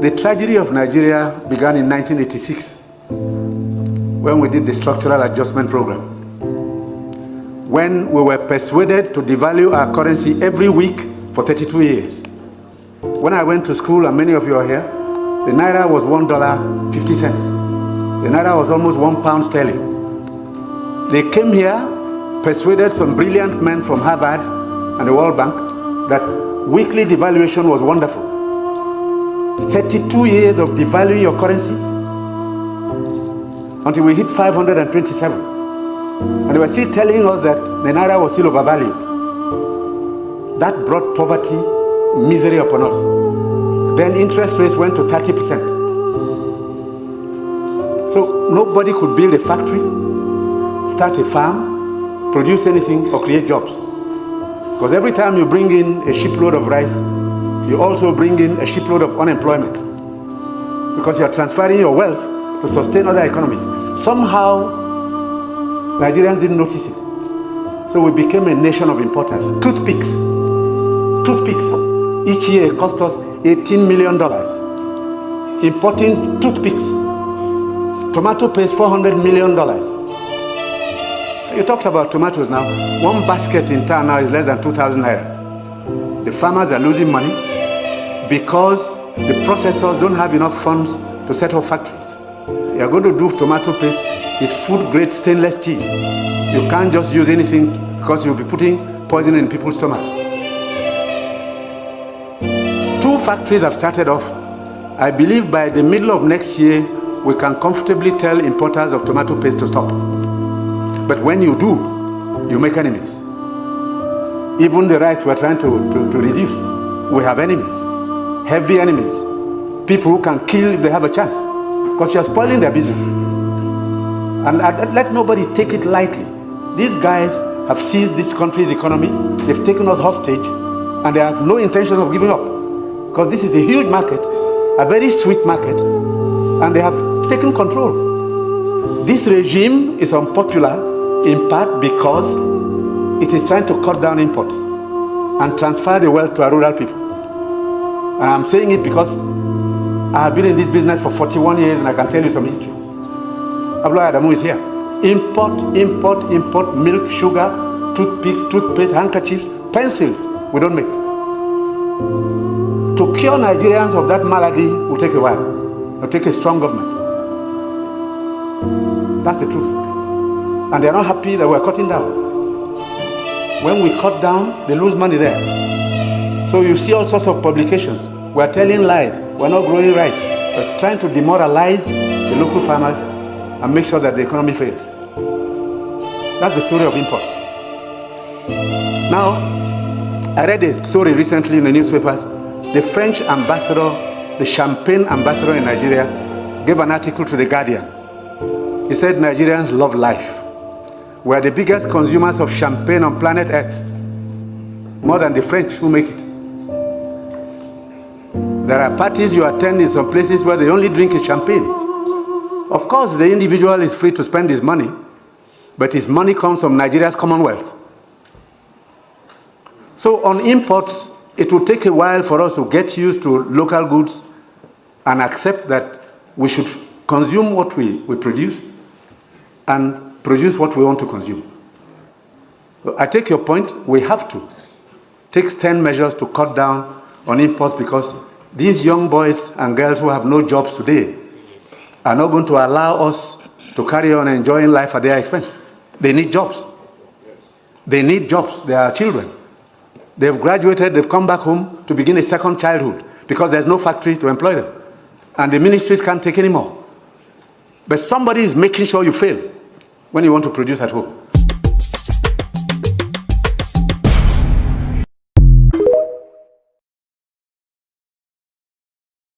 The tragedy of Nigeria began in 1986 when we did the structural adjustment program. When we were persuaded to devalue our currency every week for 32 years. When I went to school, and many of you are here, the Naira was $1.50. The Naira was almost £1 They came here, persuaded some brilliant men from Harvard and the World Bank that weekly devaluation was wonderful. 32 years of devaluing your currency until we hit 527. And they were still telling us that the Naira was still overvalued. That brought poverty, misery upon us. Then interest rates went to 30%. So nobody could build a factory, start a farm, produce anything, or create jobs. Because every time you bring in a shipload of rice, you also bring in a shipload of unemployment. Because you are transferring your wealth to sustain other economies. Somehow, Nigerians didn't notice it. So we became a nation of importers. Toothpicks. Each year it cost us $18 million. Importing toothpicks. Tomato paste, $400 million. So you talked about tomatoes now. One basket in town now is less than 2,000 naira. The farmers are losing money because the processors don't have enough funds to set up factories. You're going to do tomato paste, it's food-grade stainless steel. You can't just use anything because you'll be putting poison in people's stomachs. 2 factories have started off. I believe by the middle of next year, we can comfortably tell importers of tomato paste to stop. But when you do, you make enemies. Even the rice we're trying to reduce, we have enemies, heavy enemies, people who can kill if they have a chance, because you're spoiling their business. And let nobody take it lightly. These guys have seized this country's economy, they've taken us hostage, and they have no intention of giving up. Because this is a huge market, a very sweet market, and they have taken control. This regime is unpopular in part because it is trying to cut down imports and transfer the wealth to our rural people. And I'm saying it because I have been in this business for 41 years and I can tell you some history. Abdullah Adamu is here. Import, milk, sugar, toothpicks, toothpaste, handkerchiefs, pencils, we don't make. To cure Nigerians of that malady will take a while. It will take a strong government. That's the truth. And they're not happy that we're cutting down. When we cut down, they lose money there. So you see all sorts of publications. We're telling lies. We're not growing rice. We're trying to demoralize the local farmers and make sure that the economy fails. That's the story of imports. Now, I read a story recently in the newspapers. The French ambassador, the champagne ambassador in Nigeria, gave an article to The Guardian. He said Nigerians love life. We are the biggest consumers of champagne on planet Earth, more than the French who make it. There are parties you attend in some places where they only drink champagne. Of course, the individual is free to spend his money, but his money comes from Nigeria's commonwealth. So on imports, it will take a while for us to get used to local goods and accept that we should consume what we produce and produce what we want to consume. I take your point. We have to take stern measures to cut down on imports because these young boys and girls who have no jobs today are not going to allow us to carry on enjoying life at their expense. They need jobs. They need jobs. They are children. They've graduated, they've come back home to begin a second childhood because there's no factory to employ them. And the ministries can't take any more. But somebody is making sure you fail when you want to produce at home.